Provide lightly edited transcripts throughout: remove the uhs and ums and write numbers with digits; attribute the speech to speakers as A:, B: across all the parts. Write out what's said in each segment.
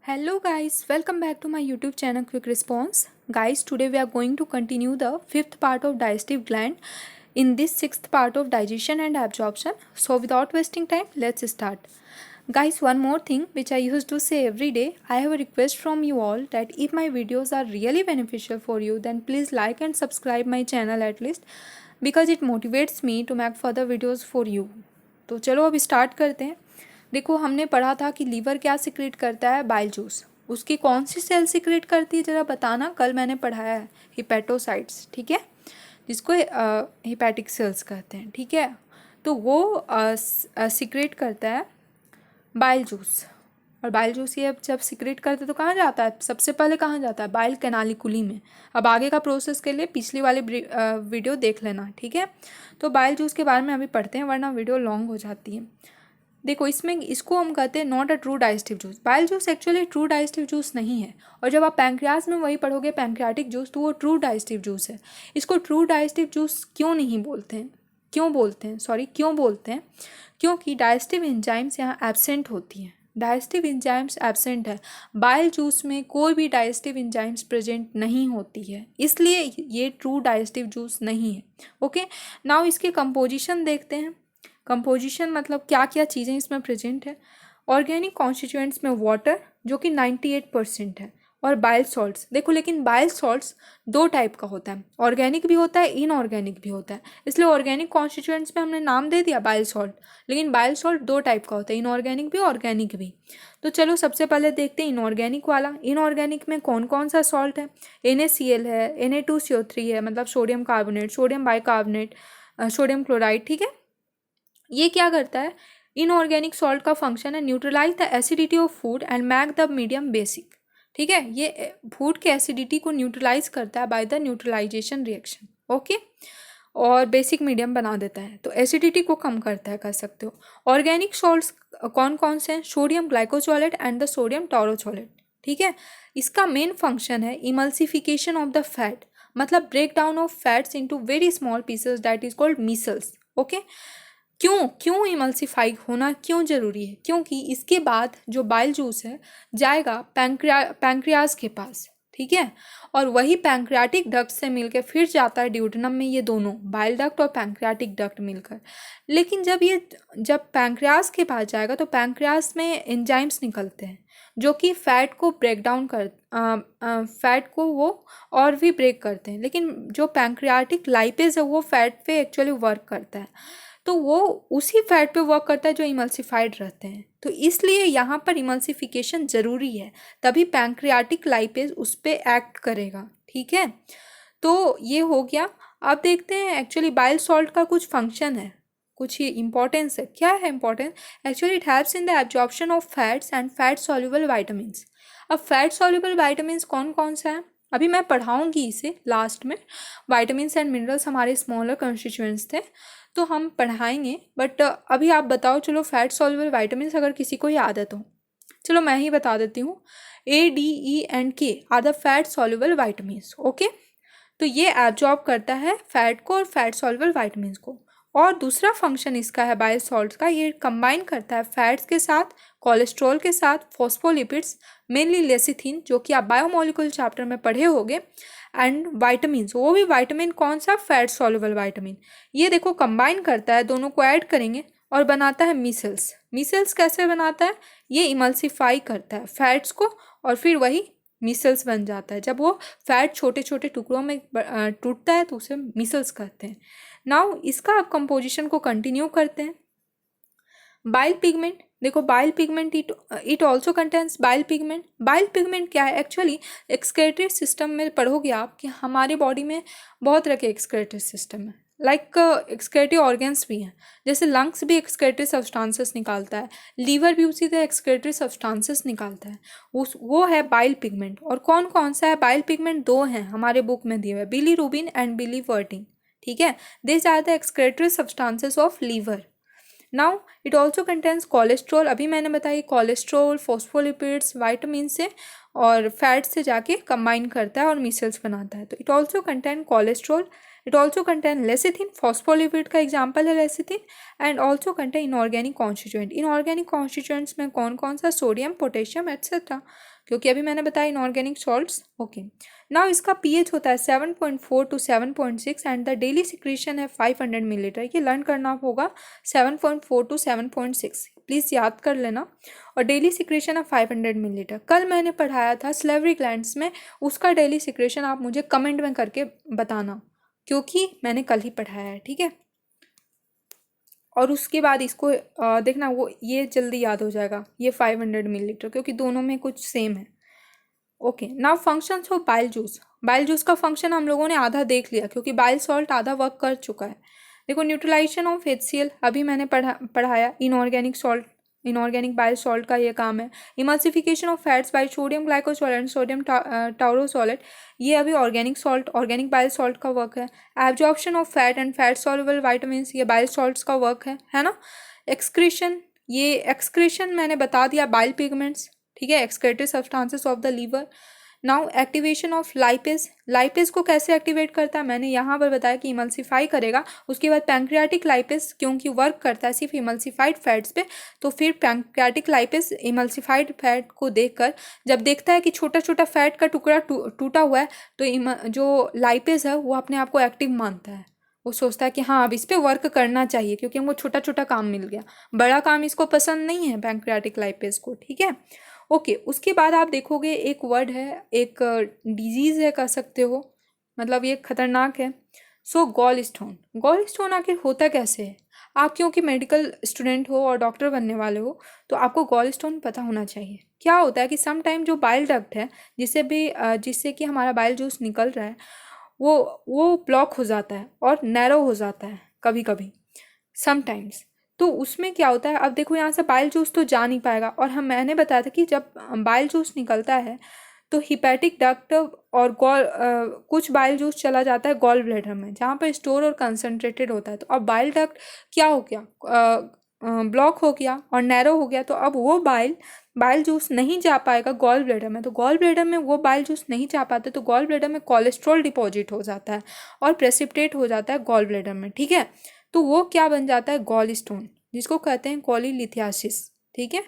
A: Hello guys, welcome back to my YouTube channel Quick Response. Guys, today we are going to continue the fifth part of digestive gland in this sixth part of digestion and absorption. So without wasting time, let's start. Guys, one more thing which I used to say every day, I have a request from you all that if my videos are really beneficial for you, then please like and subscribe my channel at least because it motivates me to make further videos for you. तो चलो अब start करते हैं। देखो, हमने पढ़ा था कि लीवर क्या सिक्रेट करता है, बाइल जूस। उसकी कौन सी सेल सिक्रेट करती है जरा बताना, कल मैंने पढ़ाया है हिपेटोसाइट्स, ठीक है, जिसको हिपैटिक सेल्स कहते हैं, ठीक है। तो वो सिक्रेट करता है बाइल जूस। और बाइल जूस ये जब सिक्रेट करते तो कहाँ जाता है, सबसे पहले कहाँ जाता है, बाइल कैनालिकुली में। अब आगे का प्रोसेस के लिए पिछली वाली वीडियो देख लेना, ठीक है। तो बाइल जूस के बारे में अभी पढ़ते हैं वरना वीडियो लॉन्ग हो जाती है। देखो, इसमें इसको हम कहते हैं not a true digestive juice. Bile juice actually true digestive juice नहीं है। और जब आप पैंक्रियाज में वही पढ़ोगे पैंक्रियाटिक जूस, तो वो ट्रू डाइजेस्टिव जूस है। इसको ट्रू डाइजेस्टिव जूस क्यों नहीं बोलते हैं, क्यों बोलते हैं, क्योंकि डाइजेस्टिव एंजाइम्स यहाँ एब्सेंट होती हैं। डाइजेस्टिव एंजाइम्स एब्सेंट है, बाइल जूस में कोई भी डाइजेस्टिव एंजाइम्स प्रेजेंट नहीं होती है, इसलिए ये ट्रू डाइजेस्टिव जूस नहीं है। ओके, नाउ इसके कंपोजिशन देखते हैं। कंपोजिशन मतलब क्या क्या चीज़ें इसमें प्रेजेंट है। ऑर्गेनिक कॉन्स्टिट्यूएंट्स में वाटर जो कि 98% है, और बाइल सॉल्ट्स। देखो, लेकिन बाइल सॉल्ट्स दो टाइप का होता है, ऑर्गेनिक भी होता है, इनऑर्गेनिक भी होता है। इसलिए ऑर्गेनिक कॉन्स्टिट्यूएंट्स में हमने नाम दे दिया बाइल सॉल्ट, लेकिन बाइल सॉल्ट दो टाइप का होता है, इनऑर्गेनिक भी ऑर्गेनिक भी। तो चलो सबसे पहले देखते हैं इनऑर्गेनिक वाला। इनऑर्गेनिक में कौन कौन सा सॉल्ट है, NaCl है, Na2CO3 है, मतलब sodium carbonate, sodium bicarbonate, sodium chloride, ठीक है। ये क्या करता है, इनऑर्गेनिक सॉल्ट का फंक्शन है neutralise the acidity of food and make the medium basic, ठीक है। ये फूड के एसिडिटी को न्यूट्रलाइज करता है by the neutralisation reaction, okay, और बेसिक मीडियम बना देता है, तो एसिडिटी को कम करता है, कर सकते हो। ऑर्गेनिक सॉल्ट्स कौन कौन से हैं, sodium glycocholate and the sodium taurocholate, ठीक है। इसका मेन फंक्शन है इमल्सिफिकेशन ऑफ द फैट, मतलब break down of fats into very small pieces, that is called micelles, okay. क्यों इमल्सिफाई होना क्यों ज़रूरी है, क्योंकि इसके बाद जो बाइल जूस है जाएगा पैंक्रियाज के पास, ठीक है, और वही पैंक्रियाटिक डक्ट से मिलकर फिर जाता है ड्यूडेनम में, ये दोनों बाइल डक्ट और पैंक्रियाटिक डक्ट मिलकर। लेकिन जब पैंक्रियाज के पास जाएगा तो पैंक्रियाज में एंजाइम्स निकलते हैं जो कि फैट को ब्रेक डाउन फैट को वो और भी ब्रेक करते हैं, लेकिन जो पैंक्रियाटिक लाइपेज है वो फैट पे एक्चुअली वर्क करता है, तो वो उसी फैट पे वर्क करता है जो इमल्सिफाइड रहते हैं। तो इसलिए यहाँ पर इमल्सिफिकेशन ज़रूरी है, तभी पैंक्रियाटिक लाइपेज उस पर एक्ट करेगा, ठीक है। तो ये हो गया। अब देखते हैं एक्चुअली बाइल सॉल्ट का कुछ फंक्शन है, कुछ ही इंपॉर्टेंस है। क्या है importance, actually it helps in the absorption of fats and fat soluble vitamins. अब फैट सॉल्युबल वाइटामिन्स कौन कौन सा है, अभी मैं पढ़ाऊँगी इसे लास्ट में। वाइटामिन्स एंड मिनरल्स हमारे स्मॉलर कंस्टिट्यूएंट्स थे तो हम पढ़ाएंगे, बट अभी आप बताओ, चलो फैट सॉल्युबल वाइटामिन्स अगर किसी को याद है तो चलो मैं ही बता देती हूँ। A, D, E and K are the fat soluble vitamins, okay. तो ये एब्जॉर्ब करता है फैट को और फैट सॉल्युबल वाइटामिन्स को। और दूसरा फंक्शन इसका है बाइल सॉल्ट का, ये कंबाइन करता है फैट्स के साथ, कोलेस्ट्रॉल के साथ, फॉस्फोलिपिड्स, मेनली लेसिथिन जो कि आप बायोमोलिकुलर चैप्टर में पढ़े होंगे, एंड वाइटामिन, वो भी वाइटामिन कौन सा, फैट सॉल्युबल वाइटामिन। ये देखो कंबाइन करता है, दोनों को ऐड करेंगे और बनाता है मीसल्स। मीसल्स कैसे बनाता है, ये इमल्सिफाई करता है फैट्स को और फिर वही मीसल्स बन जाता है। जब वो फैट छोटे छोटे टुकड़ों में टूटता है तो उसे मीसल्स कहते हैं। नाउ इसका अब कंपोजिशन को कंटिन्यू करते हैं। बाइल पिगमेंट, देखो bile pigment it also contains bile pigment. Bile pigment क्या है, एक्चुअली एक्सक्रेटरी सिस्टम में पढ़ोगे आप कि हमारे बॉडी में बहुत तरह के एक्सक्रेटरी सिस्टम है, लाइक एक्सक्रेटरी ऑर्गन्स भी हैं, जैसे लंग्स भी एक्सक्रेटरी सब्सटेंसेस निकालता है, लीवर भी उसी तरह एक्सक्रेटरी सब्सटेंसेस निकालता है, वो है बाइल पिगमेंट। और कौन कौन सा है बाइल पिगमेंट, दो हैं हमारे बुक में दिए हुए, बिलीरुबिन एंड बिलीवर्टिन, ठीक है। This are the excretory substances of liver. Now it also contains cholesterol, अभी मैंने बताया कोलेस्ट्रॉल, फॉस्फोलिपिड्स, वाइटामिन से और फैट से जाके कंबाइन करता है और मिसल्स बनाता है। तो it also contain cholesterol it also contain lecithin, phospholipid का एग्जाम्पल है lecithin, and also contain inorganic constituent. Inorganic constituents में कौन कौन सा, सोडियम, पोटेशियम एट्सेट्रा, क्योंकि अभी मैंने बताया इनऑर्गेनिक सॉल्ट्स। ओके, नाउ इसका पीएच होता है 7.4 to 7.6 and the daily secretion है 500 मिलीलीटर। ये लर्न करना होगा 7.4 to 7.6, प्लीज़ याद कर लेना। और डेली सिक्रेशन है 500 मिलीलीटर। कल मैंने पढ़ाया था सलेवरी ग्लैंड्स में, उसका डेली सिक्रेशन आप मुझे कमेंट में करके बताना, क्योंकि मैंने कल ही पढ़ाया है, ठीक है। और उसके बाद इसको देखना, वो ये जल्दी याद हो जाएगा, ये 500 मिलीलीटर, क्योंकि दोनों में कुछ सेम है। Okay, now functions of bile juice. Bile juice का फंक्शन हम लोगों ने आधा देख लिया, क्योंकि बाइल सॉल्ट आधा वर्क कर चुका है। देखो, न्यूट्रलाइजेशन ऑफ HCl अभी मैंने पढ़ाया। Inorganic salt, inorganic bile salt का ये काम है। Emulsification of fats by sodium glycocholate and sodium taurocholate, ये अभी organic salt, organic bile salt का वर्क है। Absorption of fat and fat soluble vitamins, ये बाइल सॉल्ट्स का वर्क है ना। एक्सक्रीशन, ये एक्सक्रीशन मैंने बता दिया, बाइल पिगमेंट्स, ठीक है, excretory substances of the liver. Now activation of lipase. Lipase को कैसे एक्टिवेट करता है, मैंने यहाँ पर बताया कि इमल्सिफाई करेगा। उसके बाद पैंक्रियाटिक लाइपेज, क्योंकि वर्क करता है सिर्फ इमल्सिफाइड फैट्स पे, तो फिर पैंक्रियाटिक लाइपेज इमल्सिफाइड फैट को देखकर जब देखता है कि छोटा छोटा फैट का टुकड़ा टूटा हुआ है, तो जो लाइपेज है वो अपने आप को एक्टिव मानता है। वो सोचता है कि हाँ, अब इस पर वर्क करना चाहिए, क्योंकि हमको छोटा छोटा काम मिल गया, बड़ा काम इसको पसंद नहीं है पैंक्रियाटिक लाइपेज को, ठीक है। ओके, उसके बाद आप देखोगे एक वर्ड है, एक डिजीज़ है कह सकते हो, मतलब ये खतरनाक है। सो गॉल स्टोन। गॉल स्टोन आखिर होता कैसे है? आप क्योंकि मेडिकल स्टूडेंट हो और डॉक्टर बनने वाले हो, तो आपको गॉल स्टोन पता होना चाहिए। क्या होता है कि सम टाइम जो बाइल डक्ट है, जिससे कि हमारा बाइल जूस निकल रहा है, वो ब्लॉक हो जाता है और नैरो हो जाता है कभी कभी, समटाइम्स। तो उसमें क्या होता है, अब देखो यहाँ से बाइल जूस तो जा नहीं पाएगा, और मैंने बताया था कि जब बाइल जूस निकलता है तो हिपैटिक डक्ट और कुछ बाइल जूस चला जाता है गॉल ब्लैडर में, जहाँ पर स्टोर और कंसनट्रेटेड होता है। तो अब बाइल डक्ट क्या हो गया, ब्लॉक हो गया और नैरो हो गया, तो अब वो बाइल जूस नहीं जा पाएगा गॉल ब्लैडर में। तो गॉल ब्लैडर में वो बाइल जूस नहीं जा पाते, तो गॉल ब्लैडर में कोलेस्ट्रॉल डिपॉजिट हो जाता है और प्रेसिपिटेट हो जाता है गॉल ब्लैडर में, ठीक है। तो वो क्या बन जाता है, गॉल स्टोन, जिसको कहते हैं कोलीलिथियासिस, ठीक है।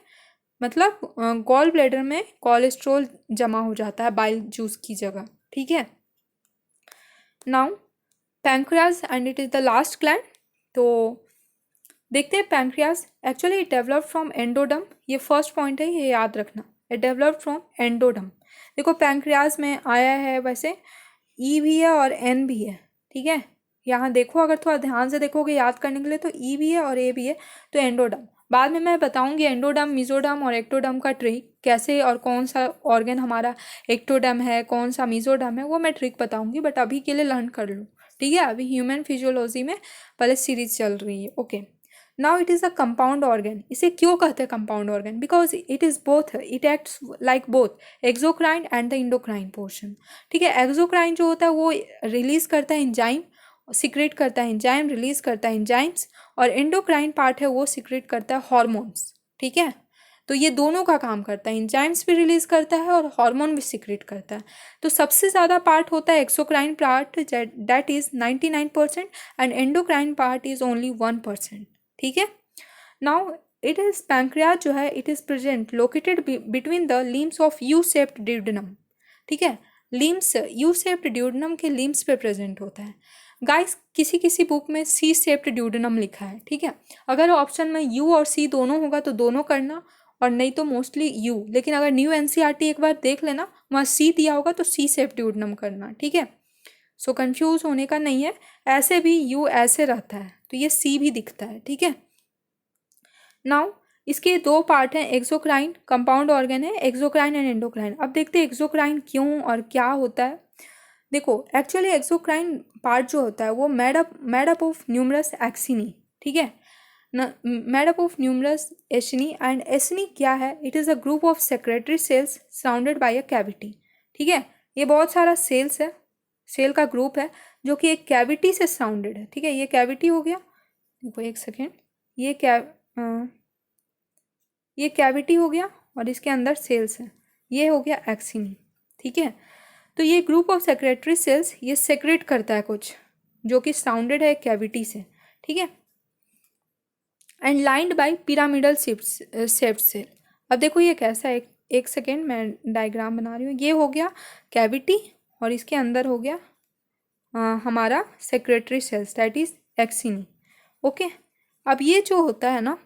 A: मतलब गॉल ब्लैडर में कोलेस्ट्रॉल जमा हो जाता है बाइल जूस की जगह, ठीक है। Now pancreas and it is the last gland. तो देखते हैं pancreas. Actually it develop from एंडोडम, ये फर्स्ट पॉइंट है, ये याद रखना, इट डेवलप फ्रॉम एंडोडम। देखो पैंक्रियाज में आया है, वैसे ई भी है और एन भी है, ठीक है। यहाँ देखो, अगर थोड़ा ध्यान से देखोगे याद करने के लिए, तो ई भी है और ए भी है, तो एंडोडम। बाद में मैं बताऊंगी एंडोडम, मिजोडम और एक्टोडम का ट्रिक कैसे, और कौन सा ऑर्गन हमारा एक्टोडम है, कौन सा मिजोडम है, वो मैं ट्रिक बताऊंगी, बट अभी के लिए लर्न कर लो, ठीक है। अभी ह्यूमन फिजियोलॉजी में पहले सीरीज चल रही है, okay. Now it is a compound organ. इसे क्यों कहते हैं compound organ? Because it is both, it acts like both exocrine and the endocrine portion, ठीक है। एक्सोक्राइन जो होता है वो रिलीज करता है एंजाइम, सिक्रेट करता है एंजाइम, रिलीज करता है एंजाइम्स, और एंडोक्राइन पार्ट है वो सिक्रेट करता है हॉर्मोन्स, ठीक है। तो ये दोनों का काम करता है, एंजाइम्स भी रिलीज करता है और हार्मोन भी सिक्रेट करता है। तो सबसे ज़्यादा पार्ट होता है exocrine part, that is 99%, and endocrine part is only 1%, ठीक है। नाउ इट इज़ पैंक्रियाज जो है, it is present located between the limbs of U shaped duodenum, ठीक है। लिम्स, यू शेप्ड ड्यूडेनम के लिम्स पे प्रेजेंट होता है। गाइस, किसी किसी बुक में सी शेप्ड ड्यूडेनम लिखा है, ठीक है। अगर ऑप्शन में यू और सी दोनों होगा तो दोनों करना, और नहीं तो मोस्टली यू। लेकिन अगर न्यू एनसीईआरटी एक बार देख लेना, वहाँ सी दिया होगा तो सी शेप्ड ड्यूडेनम करना, ठीक है। सो कंफ्यूज होने का नहीं है, ऐसे भी यू ऐसे रहता है तो ये सी भी दिखता है, ठीक है। नाउ इसके दो पार्ट हैं, एक्सोक्राइन कंपाउंड ऑर्गन है, एक्सोक्राइन एंड एंडोक्राइन। अब देखते हैं एक्सोक्राइन क्यों और क्या होता है। देखो, एक्चुअली एक्सोक्राइन पार्ट जो होता है वो made up of numerous acini, ठीक है, made up of numerous acini, and acini क्या है, it is a group of secretory cells surrounded by a cavity, ठीक है। ये बहुत सारा सेल्स है, सेल का ग्रुप है जो कि एक कैविटी से सराउंडेड है, ठीक है। ये कैविटी हो गया, देखो एक सेकेंड, ये कैविटी हो गया और इसके अंदर सेल्स है, ये हो गया एक्सिनी, ठीक है। तो ये ग्रुप ऑफ सेक्रेटरी सेल्स ये सेक्रेट करता है कुछ, जो कि सराउंडेड है कैविटी से, ठीक है, and lined by pyramidal shaped cell. अब देखो ये कैसा है, एक सेकेंड मैं डायग्राम बना रही हूँ। ये हो गया कैविटी और इसके अंदर हो गया हमारा secretory cells that is acini. Okay, अब ये जो होता है ना,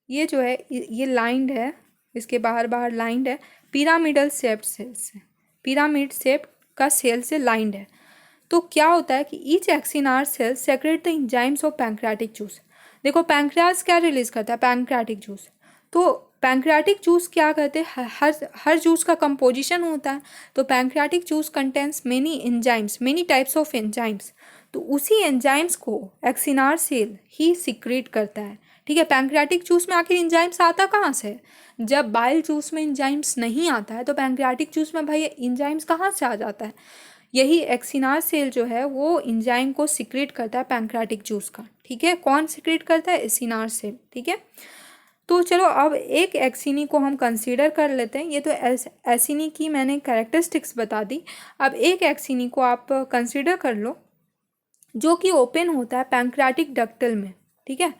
A: ये जो है ये लाइंड है, इसके बाहर बाहर लाइंड है पिरामिडल शेप्ड सेल्स से, पिरामिड शेप का सेल से लाइंड है। तो क्या होता है कि each acinar cell secrete the enzymes of pancreatic juice. देखो पैंक्रियास क्या रिलीज करता है, पैंक्रियाटिक जूस। तो पैंक्रियाटिक जूस क्या कहते हैं, हर जूस का कंपोजिशन होता है। तो pancreatic juice contains many enzymes, many types of enzymes. तो उसी एंजाइम्स को एक्सिनार सेल ही सिक्रेट करता है, ठीक है। पैंक्रियाटिक जूस में आखिर एंजाइम्स आता कहाँ से, जब बाइल जूस में एंजाइम्स नहीं आता है तो पैंक्रियाटिक जूस में भाई एंजाइम्स कहाँ से आ जाता है, यही एक्सिनार सेल जो है वो एंजाइम को सिक्रेट करता है पैंक्रियाटिक जूस का, ठीक है। कौन सिक्रेट करता है, एक्सिनार सेल, ठीक है। तो चलो अब एक एक्सिनी को हम कंसीडर कर लेते हैं। ये तो एक्सिनी की मैंने कैरेक्टरिस्टिक्स बता दी। अब एक एक्सिनी को आप कंसीडर कर लो जो कि ओपन होता है पैंक्रियाटिक डक्टल में, ठीक है।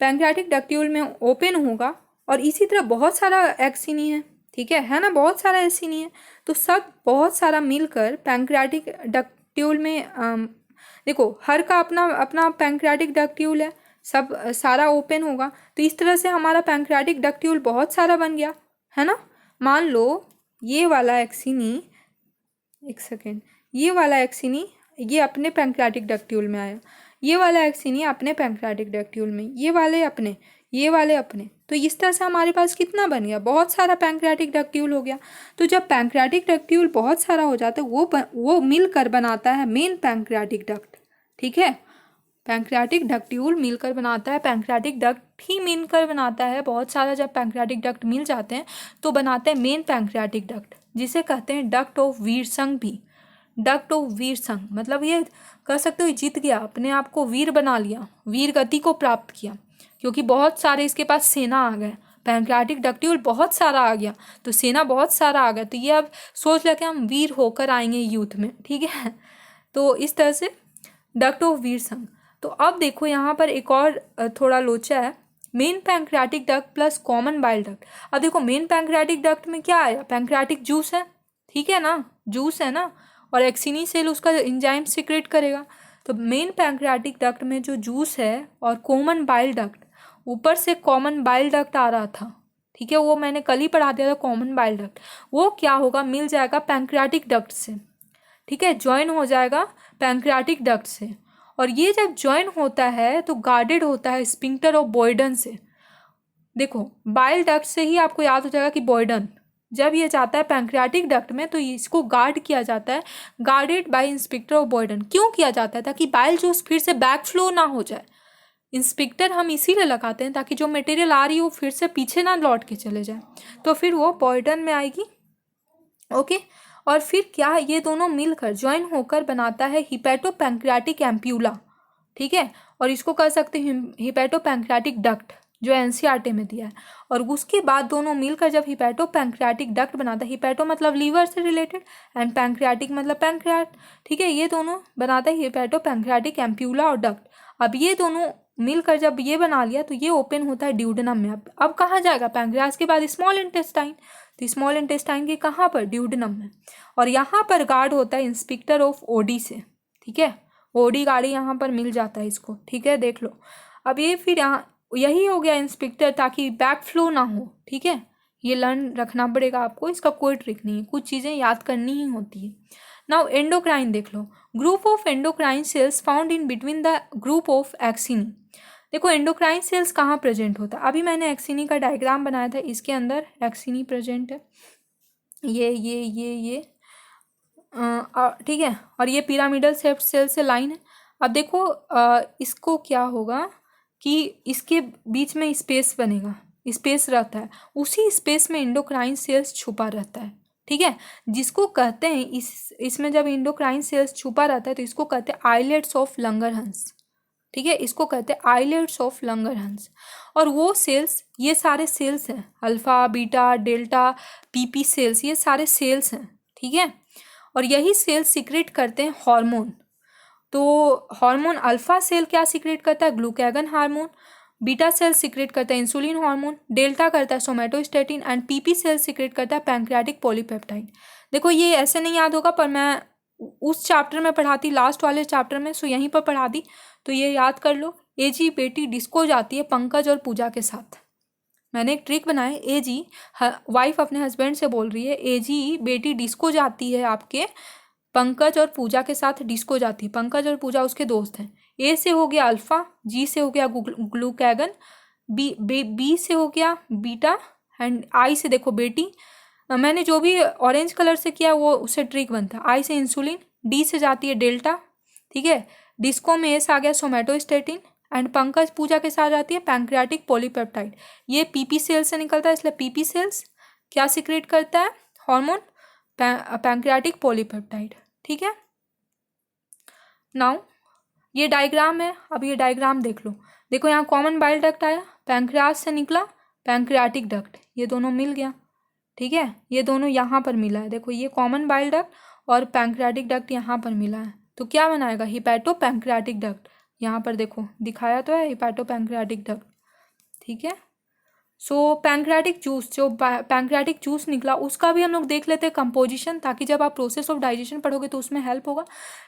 A: पैंक्रियाटिक डक्ट्यूल में ओपन होगा और इसी तरह बहुत सारा एक्सिनी है, ठीक है ना, बहुत सारा एक्सिनी है। तो सब बहुत सारा मिलकर पैंक्रियाटिक डक्ट्यूल में देखो हर का अपना अपना पैंक्रियाटिक डक्ट्यूल है, सब सारा ओपन होगा। तो इस तरह से हमारा पैंक्रियाटिक डक्ट्यूल बहुत सारा बन गया, है ना। मान लो ये वाला एक्सिनी, एक सेकेंड, ये वाला एक्सिनी ये अपने पैंक्रियाटिक डक्ट्यूल में आया, ये वाला एक्सिनी अपने पैंक्रियाटिक डक्ट्यूल में, ये वाले अपने, ये वाले अपने। तो इस तरह से हमारे पास कितना बन गया, बहुत सारा पैंक्रियाटिक डक्ट्यूल हो गया। तो जब पैंक्रियाटिक डक्ट्यूल बहुत सारा हो जाता है वो मिलकर बनाता है मेन पैंक्रियाटिक डक्ट, ठीक है। पैंक्रियाटिक डक्ट्यूल मिलकर बनाता है, पैंक्रियाटिक डक्ट ही मिलकर बनाता है बहुत सारा। जब पैंक्रियाटिक डक्ट मिल जाते हैं तो बनाते हैं मेन पैंक्रियाटिक डक्ट, जिसे कहते हैं डक्ट ऑफ वीरसंग भी। डक्ट ऑफ वीरसंग मतलब ये कह सकते हो जीत गया, अपने आप को वीर बना लिया, वीर गति को प्राप्त किया, क्योंकि बहुत सारे इसके पास सेना आ गए। पैंक्रियाटिक डक्ट्यूल बहुत सारा आ गया तो सेना बहुत सारा आ गया, तो ये अब सोच लिया कि हम वीर होकर आएंगे यूथ में, ठीक है। तो इस तरह से डक्ट ऑफ वीरसंग। तो अब देखो यहाँ पर एक और थोड़ा लोचा है, main pancreatic duct plus common bile duct. अब देखो मेन पैंक्रियाटिक डक्ट में क्या आया, पैंक्रियाटिक जूस है, ठीक है ना, जूस है ना, और एक्सिनी सेल उसका एंजाइम सिक्रेट करेगा। तो मेन पैंक्रियाटिक डक्ट में जो जूस है और कॉमन बाइल डक्ट, ऊपर से कॉमन बाइल डक्ट आ रहा था, ठीक है, वो मैंने कल ही पढ़ा दिया था। कॉमन बाइल डक्ट वो क्या होगा, मिल जाएगा पैंक्रियाटिक डक्ट से, ठीक है, ज्वाइन हो जाएगा पैंक्रियाटिक डक्ट से। और ये जब ज्वाइन होता है तो गार्डेड होता है स्फिंक्टर ऑफ बॉयडन से। देखो बाइल डक्ट से ही आपको याद हो जाएगा कि बॉयडन, जब ये जाता है पैंक्रियाटिक डक्ट में तो इसको गार्ड किया जाता है, गार्डेड बाय इंस्पेक्टर ऑफ बॉयडन। क्यों किया जाता है, ताकि बाइल जूस फिर से बैक फ्लो ना हो जाए। इंस्पेक्टर हम इसीलिए लगाते हैं ताकि जो मटेरियल आ रही है वो फिर से पीछे ना लौट के चले जाए, तो फिर वो बॉयडन में आएगी, ओके। और फिर क्या, ये दोनों मिलकर ज्वाइन होकर बनाता है हिपैटो पैंक्रियाटिक एम्प्यूला, ठीक है। और इसको कह सकते हैं हिपैटो पैंक्रियाटिक डक्ट, जो एनसीईआरटी में दिया है। और उसके बाद दोनों मिलकर जब हिपैटो पैंक्रियाटिक डक्ट बनाता है, हिपैटो मतलब लीवर से रिलेटेड एंड पैंक्रियाटिक मतलब पैंक्रियाट, ठीक है, ये दोनों बनाता है हिपैटो पैंक्रियाटिक एम्प्यूला और डक्ट। अब ये दोनों मिलकर जब ये बना लिया तो ये ओपन होता है ड्यूडेनम में। अब कहाँ जाएगा, पैंक्रियास के बाद स्मॉल इंटेस्टाइन, तो स्मॉल इंटेस्टाइन के कहाँ पर, ड्यूडेनम में। और यहाँ पर गार्ड होता है इंस्पेक्टर ऑफ ओडी से, ठीक है, ओडी गाड़ी यहाँ पर मिल जाता है इसको, ठीक है, देख लो। अब ये फिर यहाँ यही हो गया इंस्पेक्टर, ताकि बैक फ्लो ना हो, ठीक है। ये लर्न रखना पड़ेगा आपको, इसका कोई ट्रिक नहीं है, कुछ चीज़ें याद करनी ही होती है। नाउ एंडोक्राइन देख लो, group of endocrine cells found in between the group of acini. देखो एंडोक्राइन सेल्स कहाँ प्रेजेंट होता है, अभी मैंने एक्सिनी का डायग्राम बनाया था, इसके अंदर एक्सिनी प्रेजेंट है, ये ठीक है, और ये पिरामिडल शेप्ड सेल से लाइन है। अब देखो इसको क्या होगा कि इसके बीच में स्पेस बनेगा, स्पेस रहता है, उसी स्पेस में एंडोक्राइन सेल्स छुपा रहता है, ठीक है, जिसको कहते हैं इसमें जब एंडोक्राइन सेल्स छुपा रहता है तो इसको कहते हैं आइलेट्स ऑफ लंगरहंस, ठीक है, इसको कहते हैं आइलेट्स ऑफ लंगरहंस। और वो सेल्स, ये सारे सेल्स हैं, alpha beta delta PP sales, ये सारे सेल्स हैं, ठीक है। और यही सेल्स सिक्रेट करते हैं हार्मोन, तो हार्मोन अल्फा सेल क्या सीक्रेट करता है, glucagon hormone, beta cell secrete करता है इंसुलिन हार्मोन, डेल्टा करता है somatostatin and PP cell secrete करता है पैंक्रियाटिक पॉलीपेप्टाइड। देखो ये ऐसे नहीं याद होगा, पर मैं उस चैप्टर में पढ़ाती, लास्ट वाले चैप्टर में, सो यहीं पर पढ़ा दी, तो ये याद कर लो। एजी बेटी डिस्को जाती है पंकज और पूजा के साथ। मैंने एक ट्रिक बनाया, एजी वाइफ अपने हस्बैंड से बोल रही है, एजी बेटी डिस्को जाती है आपके पंकज और पूजा के साथ डिस्को जाती है। पंकज और पूजा उसके दोस्त हैं। ए से हो गया अल्फा, जी से हो गया ग्लूकागन, बी से हो गया बीटा एंड आई से देखो बेटी। मैंने जो भी ऑरेंज कलर से किया वो उससे ट्रिक बनता है। आई से इंसुलिन, डी से जाती है डेल्टा, ठीक है। डिस्को में एस आ गया सोमेटोस्टेटिन एंड पंकज पूजा के साथ जाती है पैंक्रियाटिक पॉलीपेप्टाइड। ये पीपी सेल्स से निकलता है, इसलिए पीपी सेल्स क्या सिक्रेट करता है, हार्मोन पैंक्रियाटिक पॉलीपेप्टाइड, ठीक है। नाउ ये डायग्राम है, अब ये डायग्राम देख लो। देखो यहाँ कॉमन बाइल डक्ट आया, पैंक्रियास से निकला पैंक्रियाटिक डक्ट, ये दोनों मिल गया, ठीक है। ये दोनों यहाँ पर मिला है, देखो ये कॉमन बाइल डक्ट और पैंक्रियाटिक डक्ट यहाँ पर मिला है, तो क्या बनाएगा, हिपैटो पैंक्रियाटिक डक्ट। यहाँ पर देखो दिखाया तो है हिपैटो पैंक्रियाटिक डक्ट, ठीक है। सो पैंक्रियाटिक जूस, जो पैंक्रियाटिक जूस निकला उसका भी हम लोग देख लेते हैं कंपोजिशन, ताकि जब आप प्रोसेस ऑफ डाइजेशन पढ़ोगे तो उसमें हेल्प होगा।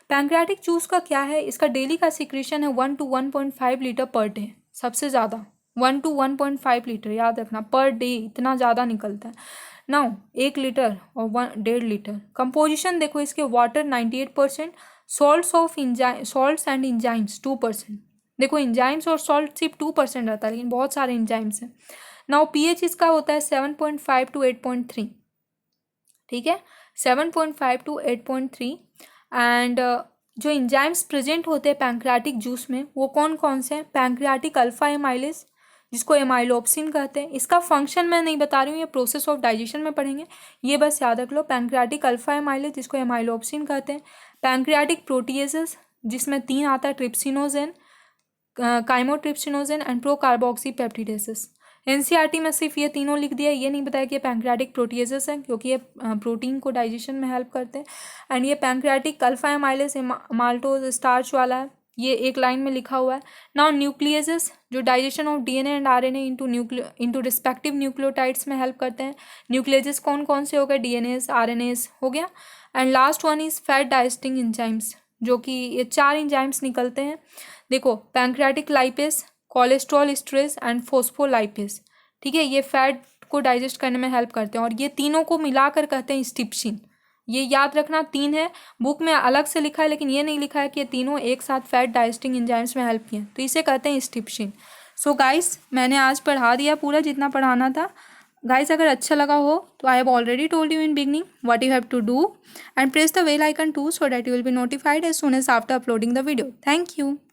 A: पैंक्रियाटिक जूस का क्या है, इसका डेली का सिक्रेशन है 1 to 1.5 लीटर पर डे, सबसे ज़्यादा 1 to 1.5 लीटर, याद रखना, पर डे इतना ज़्यादा निकलता है। नाउ 1 लीटर और 1.5 लीटर। कंपोजिशन देखो इसके, वाटर 98%, सॉल्ट्स एंड इंजाइम्स 2%। देखो इंजाइम्स और सॉल्ट सिर्फ 2% रहता है, लेकिन बहुत सारे इंजाइम्स हैं। नाउ पीएच इसका होता है 7.5 to 8.3, ठीक है, 7.5 to 8.3। एंड जो इंजाइम्स प्रेजेंट होते हैं पैंक्रियाटिक जूस में वो कौन कौन से हैं, पैंक्रियाटिक अल्फा एमाइलेज जिसको एमाइलोप्सिन कहते हैं। इसका फंक्शन मैं नहीं बता रही हूँ, ये प्रोसेस ऑफ डाइजेशन में पढ़ेंगे, ये बस याद रख लो। पैंक्रियाटिक अल्फा एमाइलेज जिसको एमाइलोप्सिन कहते हैं। पैंक्रियाटिक प्रोटीएसेस जिसमें 3 आता है, ट्रिप्सिनोजेन, काइमोट्रिप्सिनोजेन एंड प्रोकार्बोक्सी पेप्टिडेसेस। एनसीईआरटी में सिर्फ ये तीनों लिख दिया, ये नहीं बताया कि ये पैंक्रियाटिक प्रोटीएसेस हैं, क्योंकि ये प्रोटीन को डाइजेशन में हेल्प करते हैं। एंड ये pancreatic alpha amylase maltose starch वाला है, ये एक लाइन में लिखा हुआ है। नाउ न्यूक्लियसेस जो digestion of DNA and RNA into respective nucleotides में हेल्प करते हैं। न्यूक्लियसेस कौन कौन से हो गए, डीएनएस, आरएनएस हो गया। And last one is fat digesting enzymes, जो कि ये 4 इंजाइम्स निकलते हैं। देखो pancreatic lipase, cholesterol esterase and phospholipase, ठीक है, ये फैट को डाइजेस्ट करने में हेल्प करते हैं, और ये तीनों को मिलाकर कहते हैं स्टिप्सिन। ये याद रखना 3 है, बुक में अलग से लिखा है, लेकिन ये नहीं लिखा है कि ये तीनों एक साथ फैट डाइजेस्टिंग एंजाइम्स में हेल्प किए, तो इसे कहते हैं स्टिप्सिन। सो गाइस मैंने आज पढ़ा दिया पूरा जितना पढ़ाना था। गाइस अगर अच्छा लगा हो तो I have already told you in beginning what you have to do, and press the bell icon to so that you will be notified as soon as after uploading the video. Thank you.